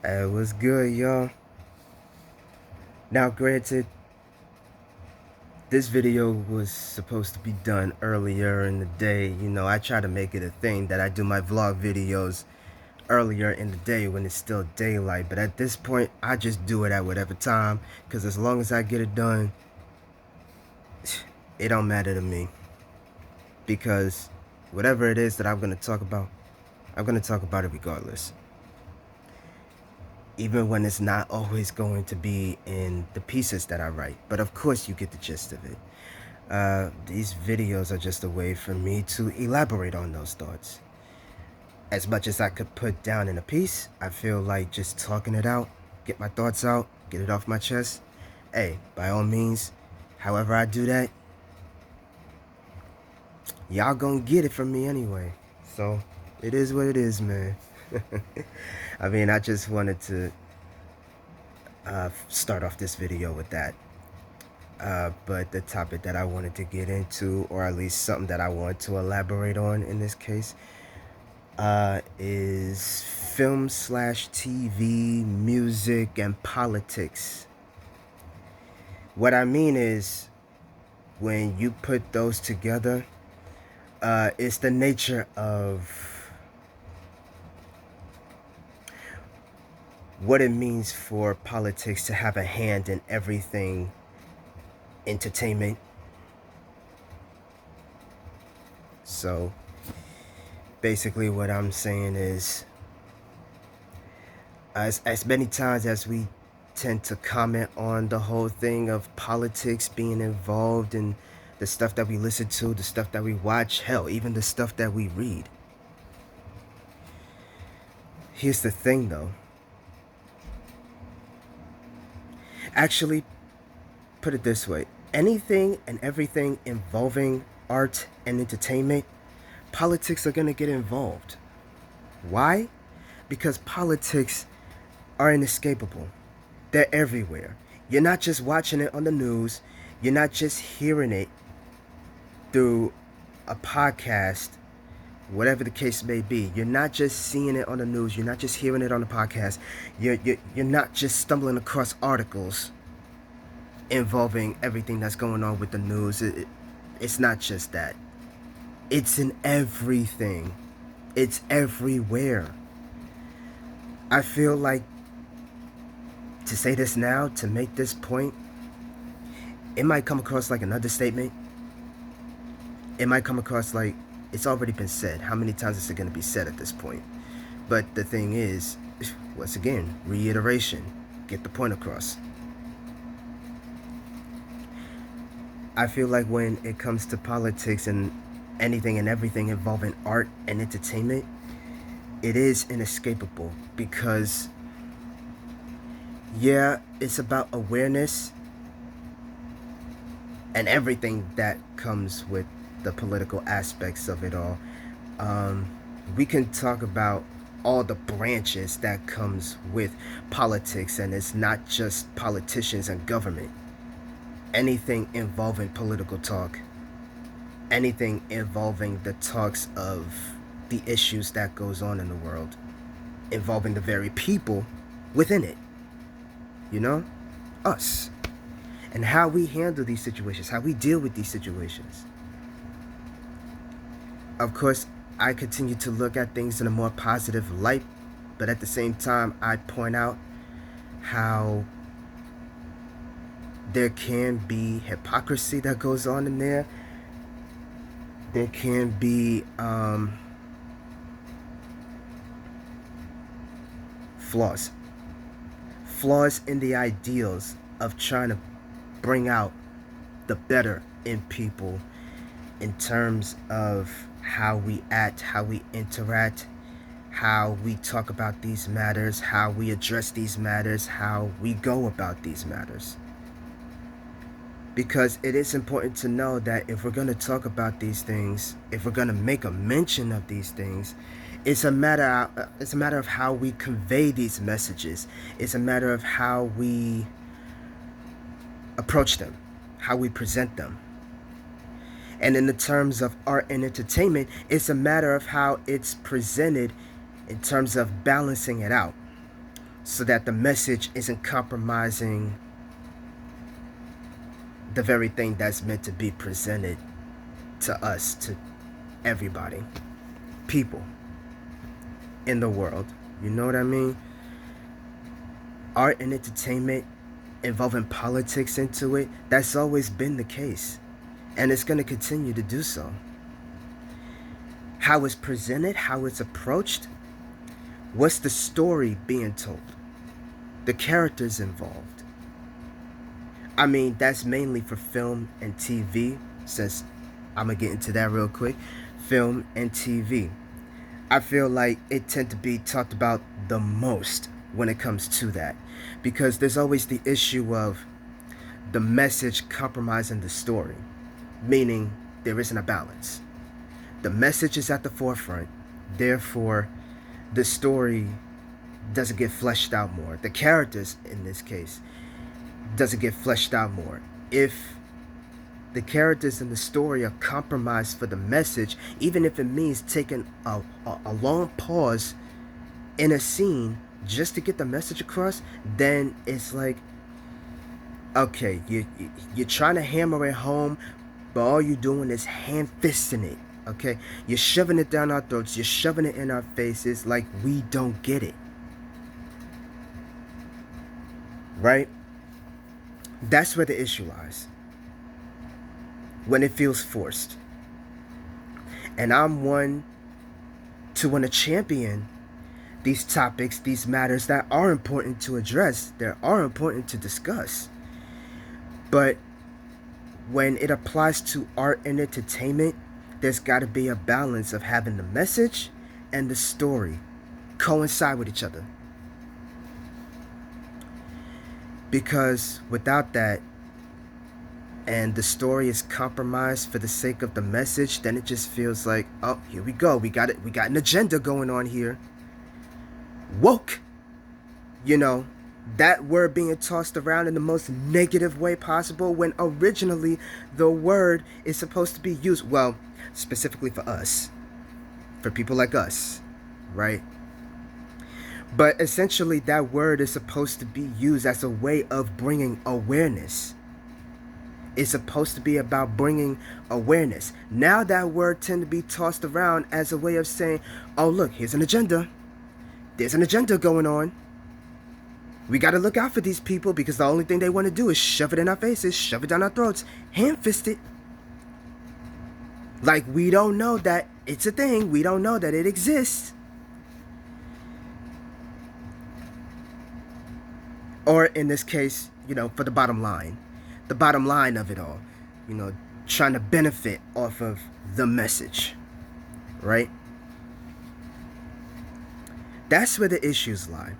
It was good, y'all. Now, granted, this video was supposed to be done earlier in the day. You know, I try to make it a thing that I do my vlog videos earlier in the day when it's still daylight. But at this point, I just do it at whatever time. Because as long as I get it done, it don't matter to me. Because whatever it is that I'm going to talk about, I'm going to talk about it regardless. Even when it's not always going to be in the pieces that I write. But of course you get the gist of it. These videos are just a way for me to elaborate on those thoughts. As much as I could put down in a piece, I feel like just talking it out, get my thoughts out, get it off my chest. Hey, by all means, however I do that, y'all gonna get it from me anyway. So, it is what it is, man. I mean, I just wanted to start off this video with that. But the topic that I wanted to get into, or at least something that I want to elaborate on in this case, is film/TV, music, and politics. What I mean is, when you put those together, it's the nature of what it means for politics to have a hand in everything entertainment. So basically what I'm saying is, as many times as we tend to comment on the whole thing of politics being involved in the stuff that we listen to, the stuff that we watch, hell, even the stuff that we read. Here's the thing though. Actually, put it this way. Anything and everything involving art and entertainment, politics are going to get involved. Why? Because politics are inescapable. They're everywhere. You're not just watching it on the news. You're not just hearing it through a podcast, whatever the case may be. You're not just seeing it on the news. You're not just hearing it on the podcast. You're not just stumbling across articles involving everything that's going on with the news. It's not just that. It's in everything. It's everywhere. I feel like to say this now, to make this point, it might come across like an understatement. It might come across like it's already been said. How many times is it going to be said at this point? But the thing is, once again, reiteration. Get the point across. I feel like when it comes to politics and anything and everything involving art and entertainment, it is inescapable because, yeah, it's about awareness and everything that comes with the political aspects of it all. We can talk about all the branches that comes with politics, and it's not just politicians and government. Anything involving political talk, anything involving the talks of the issues that goes on in the world, involving the very people within it, you know, us, and how we handle these situations, how we deal with these situations. Of course, I continue to look at things in a more positive light, but at the same time, I point out how there can be hypocrisy that goes on in there. There can be flaws in the ideals of trying to bring out the better in people in terms of how we act, how we interact, how we talk about these matters, how we address these matters, how we go about these matters. Because it is important to know that if we're going to talk about these things, if we're going to make a mention of these things, it's a matter of how we convey these messages. It's a matter of how we approach them, how we present them. And in the terms of art and entertainment, it's a matter of how it's presented in terms of balancing it out. so that the message isn't compromising the very thing that's meant to be presented to us, to everybody, people in the world. You know what I mean? Art and entertainment involving politics into it, that's always been the case. And it's going to continue to do so. How it's presented, how it's approached, what's the story being told, the characters involved. I mean, that's mainly for film and TV, since I'm going to get into that real quick. Film and TV. I feel like it tend to be talked about the most when it comes to that, because there's always the issue of the message compromising the story, meaning there isn't a balance. The message is at the forefront, therefore the story doesn't get fleshed out more. The characters, in this case, doesn't get fleshed out more. If the characters in the story are compromised for the message, even if it means taking a long pause in a scene just to get the message across, then it's like, okay, you're trying to hammer it home, but all you're doing is hand-fisting it, okay? You're shoving it down our throats, you're shoving it in our faces like we don't get it. Right? That's where the issue lies. When it feels forced. And I'm one to want to champion these topics, these matters that are important to address, that are important to discuss. But when it applies to art and entertainment, there's got to be a balance of having the message and the story coincide with each other. Because without that, and the story is compromised for the sake of the message, then it just feels like, oh, here we go. We got an agenda going on here. Woke. You know, that word being tossed around in the most negative way possible, when originally the word is supposed to be used, well, specifically for us, for people like us, right? But essentially that word is supposed to be used as a way of bringing awareness. It's supposed to be about bringing awareness. Now that word tend to be tossed around as a way of saying, oh, look, here's an agenda. There's an agenda going on. We got to look out for these people because the only thing they want to do is shove it in our faces, shove it down our throats, hand-fist it. Like we don't know that it's a thing. We don't know that it exists. Or in this case, you know, for the bottom line of it all, you know, trying to benefit off of the message, right? That's where the issues lie.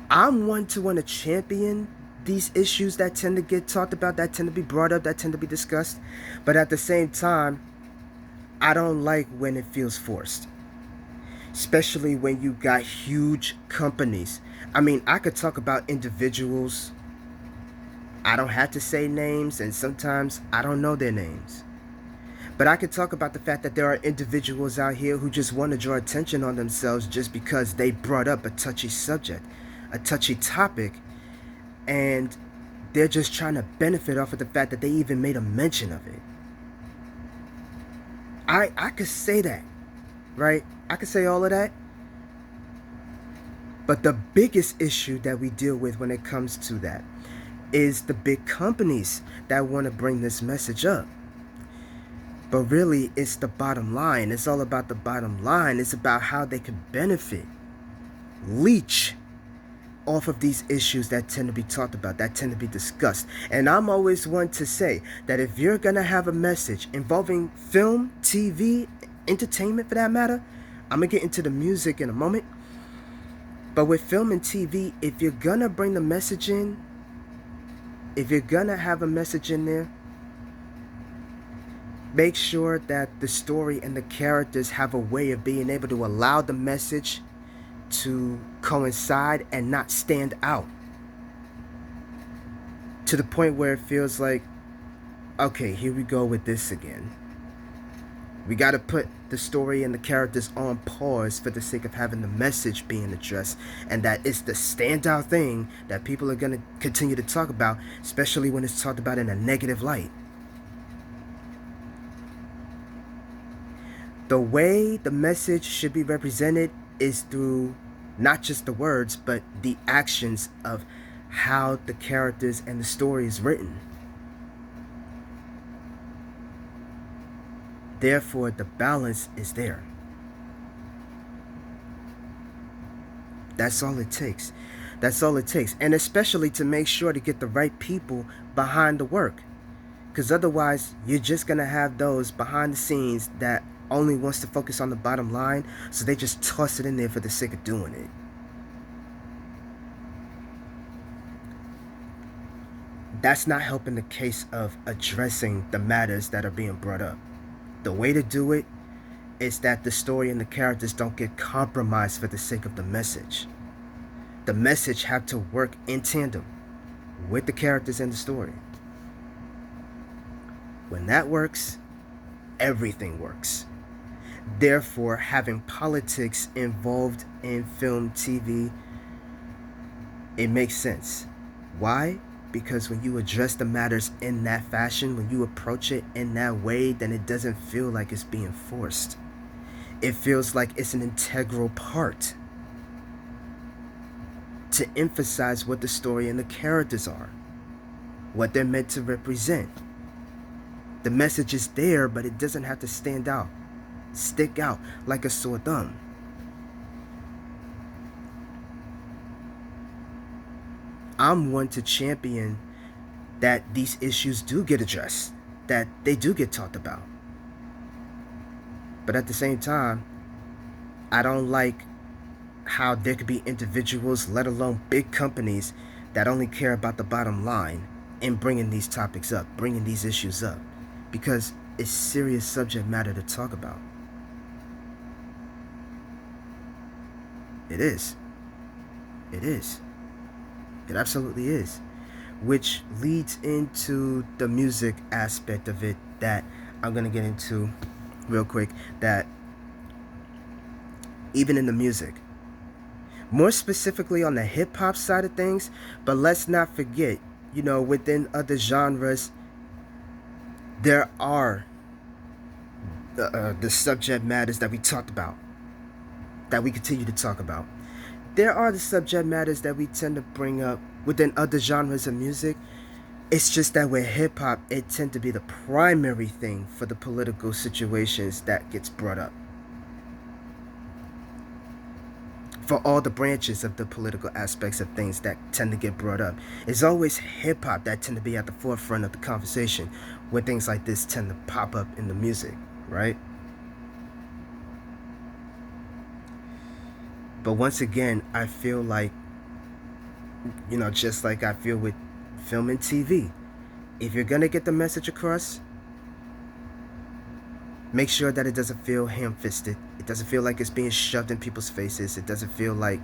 I'm one to want to champion these issues that tend to get talked about, that tend to be brought up, that tend to be discussed. But at the same time, I don't like when it feels forced. Especially when you got huge companies. I mean, I could talk about individuals. I don't have to say names, and sometimes I don't know their names. But I could talk about the fact that there are individuals out here who just want to draw attention on themselves just because they brought up a touchy subject, a touchy topic, and they're just trying to benefit off of the fact that they even made a mention of it. I could say that, right? I could say all of that. But the biggest issue that we deal with when it comes to that is the big companies that want to bring this message up. But really, it's the bottom line. It's all about the bottom line. It's about how they can benefit, leech off of these issues that tend to be talked about, that tend to be discussed. And I'm always one to say that if you're going to have a message involving film, TV, entertainment for that matter, I'm going to get into the music in a moment. But with film and TV, if you're going to bring the message in, if you're going to have a message in there, make sure that the story and the characters have a way of being able to allow the message to coincide and not stand out to the point where it feels like, okay, here we go with this again. We got to put the story and the characters on pause for the sake of having the message being addressed, and that is the standout thing that people are going to continue to talk about, especially when it's talked about in a negative light. The way the message should be represented is through not just the words, but the actions of how the characters and the story is written. Therefore, the balance is there. That's all it takes. That's all it takes. And especially to make sure to get the right people behind the work. Because otherwise, you're just going to have those behind the scenes that only wants to focus on the bottom line, so they just toss it in there for the sake of doing it. That's not helping the case of addressing the matters that are being brought up. The way to do it is that the story and the characters don't get compromised for the sake of the message. The message have to work in tandem with the characters and the story. When that works, everything works. Therefore, having politics involved in film, TV, it makes sense. Why? Because when you address the matters in that fashion, when you approach it in that way, then it doesn't feel like it's being forced. It feels like it's an integral part to emphasize what the story and the characters are, what they're meant to represent. The message is there, but it doesn't have to stand out, stick out like a sore thumb. I'm one to champion that these issues do get addressed, that they do get talked about. But at the same time, I don't like how there could be individuals, let alone big companies, that only care about the bottom line in bringing these topics up, bringing these issues up, because it's serious subject matter to talk about. It is. It is. It absolutely is. Which leads into the music aspect of it that I'm going to get into real quick. That even in the music, more specifically on the hip-hop side of things, but let's not forget, within other genres, there are the subject matters that we talked about, that we continue to talk about. There are the subject matters that we tend to bring up within other genres of music. It's just that with hip-hop, it tends to be the primary thing for the political situations that gets brought up. For all the branches of the political aspects of things that tend to get brought up, it's always hip-hop that tend to be at the forefront of the conversation when things like this tend to pop up in the music, right? But once again, I feel like, just like I feel with film and TV, if you're going to get the message across, make sure that it doesn't feel ham-fisted. It doesn't feel like it's being shoved in people's faces. It doesn't feel like,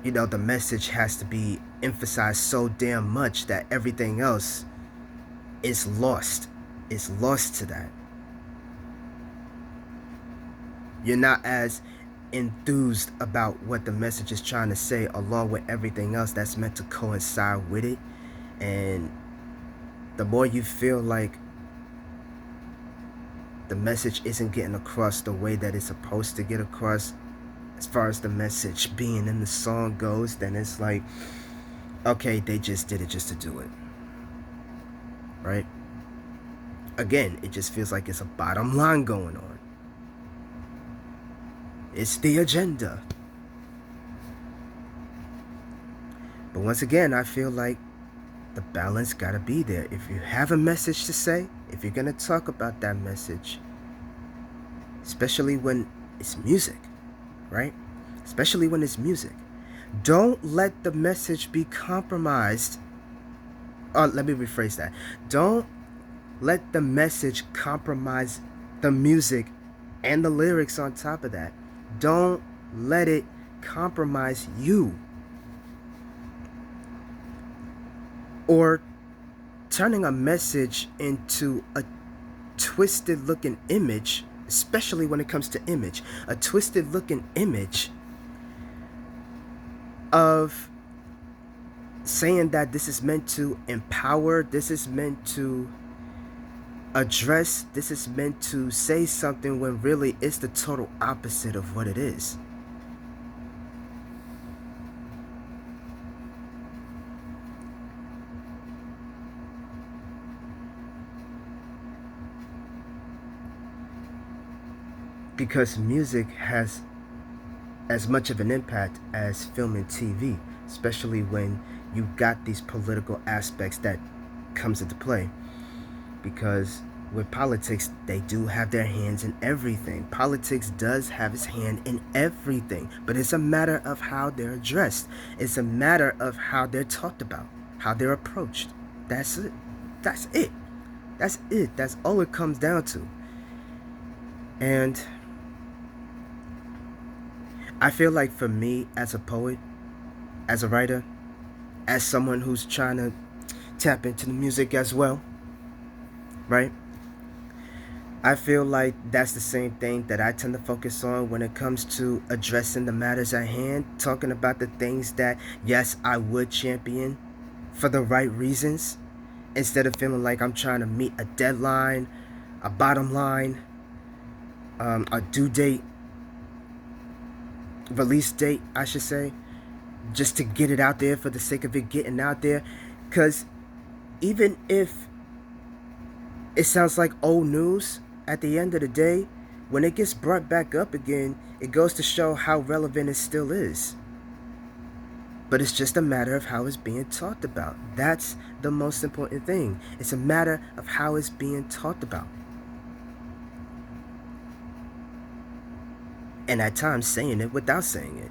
the message has to be emphasized so damn much that everything else is lost. It's lost to that. You're not as enthused about what the message is trying to say, along with everything else that's meant to coincide with it. And the more you feel like the message isn't getting across the way that it's supposed to get across, as far as the message being in the song goes, then it's like, okay, they just did it just to do it, right? Again, it just feels like it's a bottom line going on. It's the agenda. But once again, I feel like the balance gotta be there. If you have a message to say, if you're gonna talk about that message, especially when it's music, right? Especially when it's music, don't let the message be compromised. Let me rephrase that. Don't let the message compromise the music and the lyrics on top of that. Don't let it compromise you. Or turning a message into a twisted looking image, especially when it comes to image, a twisted looking image of saying that this is meant to empower, this is meant to address, this is meant to say something, when really it's the total opposite of what it is. Because music has as much of an impact as film and TV, especially when you got these political aspects that comes into play. Because with politics, they do have their hands in everything. Politics does have its hand in everything, but it's a matter of how they're addressed. It's a matter of how they're talked about, how they're approached. That's it. That's it. That's it. That's all it comes down to. And I feel like for me, as a poet, as a writer, as someone who's trying to tap into the music as well, right? I feel like that's the same thing that I tend to focus on when it comes to addressing the matters at hand, talking about the things that, yes, I would champion for the right reasons, instead of feeling like I'm trying to meet a deadline, a bottom line, a due date, release date, I should say, just to get it out there for the sake of it getting out there. Because even if it sounds like old news, at the end of the day, when it gets brought back up again, it goes to show how relevant it still is. But it's just a matter of how it's being talked about. That's the most important thing. It's a matter of how it's being talked about. And at times saying it without saying it.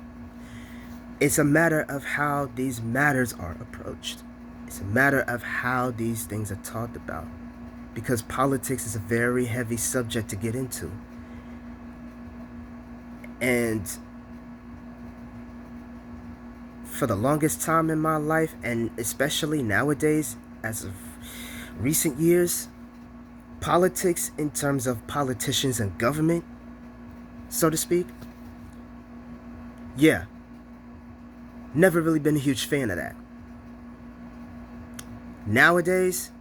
It's a matter of how these matters are approached. It's a matter of how these things are talked about. Because politics is a very heavy subject to get into. And for the longest time in my life, and especially nowadays, as of recent years, politics in terms of politicians and government, so to speak, yeah, never really been a huge fan of that. Nowadays,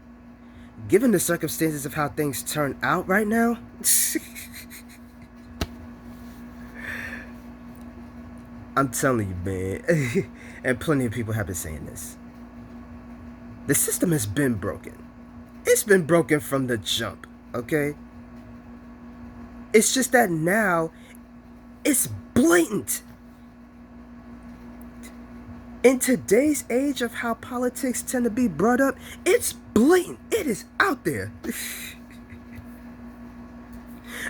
given the circumstances of how things turn out right now, I'm telling you, man, and plenty of people have been saying this, the system has been broken. It's been broken from the jump, okay? It's just that now it's blatant. In today's age of how politics tend to be brought up, it's blatant. It is out there.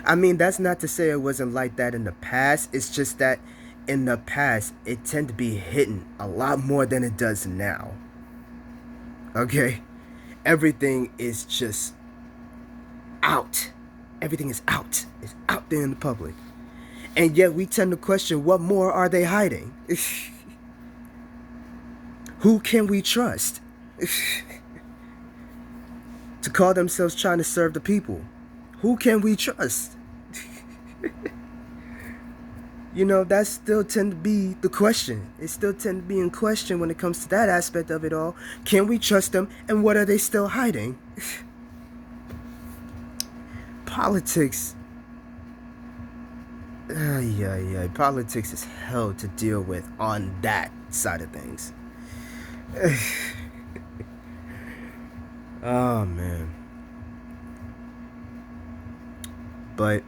I mean, that's not to say it wasn't like that in the past. It's just that in the past, it tended to be hidden a lot more than it does now. Okay? Everything is just out. Everything is out. It's out there in the public. And yet we tend to question, what more are they hiding? Who can we trust to call themselves trying to serve the people? Who can we trust? You know, that still tend to be the question. It still tend to be in question when it comes to that aspect of it all. Can we trust them, and what are they still hiding? Politics. Politics is hell to deal with on that side of things. Oh, man. But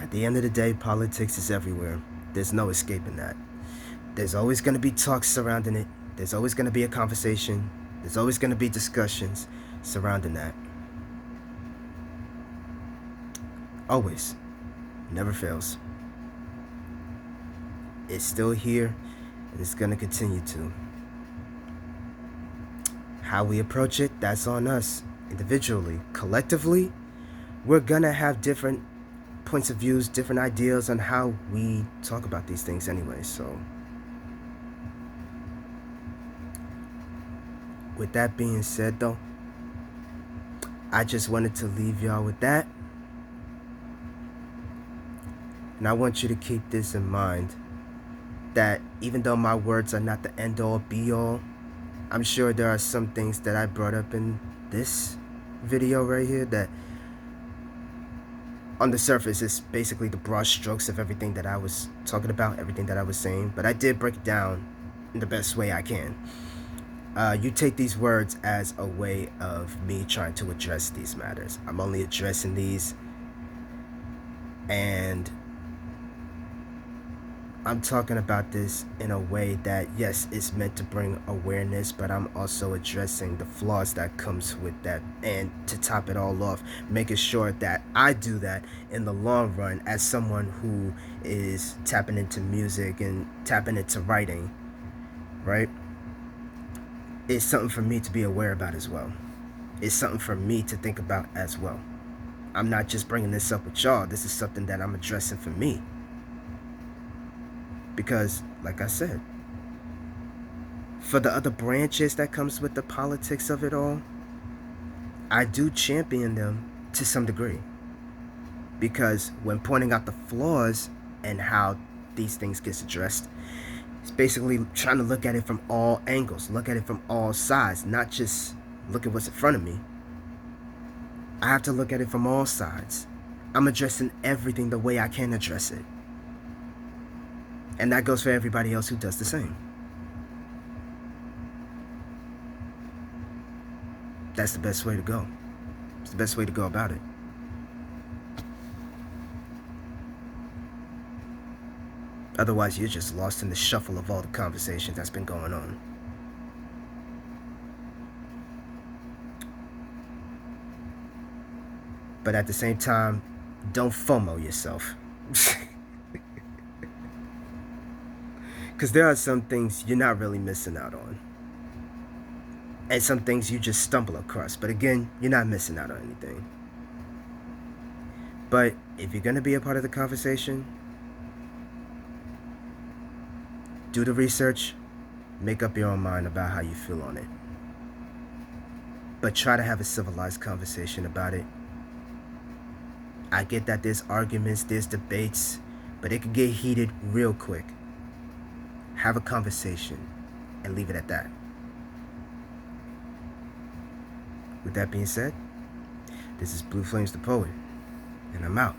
at the end of the day, politics is everywhere. There's no escaping that. There's always going to be talks surrounding it. There's always going to be a conversation. There's always going to be discussions surrounding that. Always. Never fails. It's still here, and it's going to continue to. How we approach it, that's on us. Individually. Collectively, we're going to have different points of views, different ideas on how we talk about these things anyway. So with that being said, though, I just wanted to leave y'all with that. And I want you to keep this in mind, that even though my words are not the end all be all, I'm sure there are some things that I brought up in this video right here that on the surface is basically the broad strokes of everything that I was talking about, everything that I was saying, but I did break it down in the best way I can. You take these words as a way of me trying to address these matters. I'm only addressing these, and I'm talking about this in a way that, yes, it's meant to bring awareness, but I'm also addressing the flaws that comes with that. And to top it all off, making sure that I do that in the long run as someone who is tapping into music and tapping into writing, right? It's something for me to be aware about as well. It's something for me to think about as well. I'm not just bringing this up with y'all. This is something that I'm addressing for me. Because, like I said, for the other branches that comes with the politics of it all, I do champion them to some degree. Because when pointing out the flaws and how these things gets addressed, it's basically trying to look at it from all angles, look at it from all sides, not just look at what's in front of me. I have to look at it from all sides. I'm addressing everything the way I can address it. And that goes for everybody else who does the same. That's the best way to go. It's the best way to go about it. Otherwise, you're just lost in the shuffle of all the conversation that's been going on. But at the same time, don't FOMO yourself. Because there are some things you're not really missing out on. And some things you just stumble across. But again, you're not missing out on anything. But if you're going to be a part of the conversation, do the research, make up your own mind about how you feel on it. But try to have a civilized conversation about it. I get that there's arguments, there's debates, but it can get heated real quick. Have a conversation and leave it at that. With that being said, this is BlueFlamez Da Poet, and I'm out.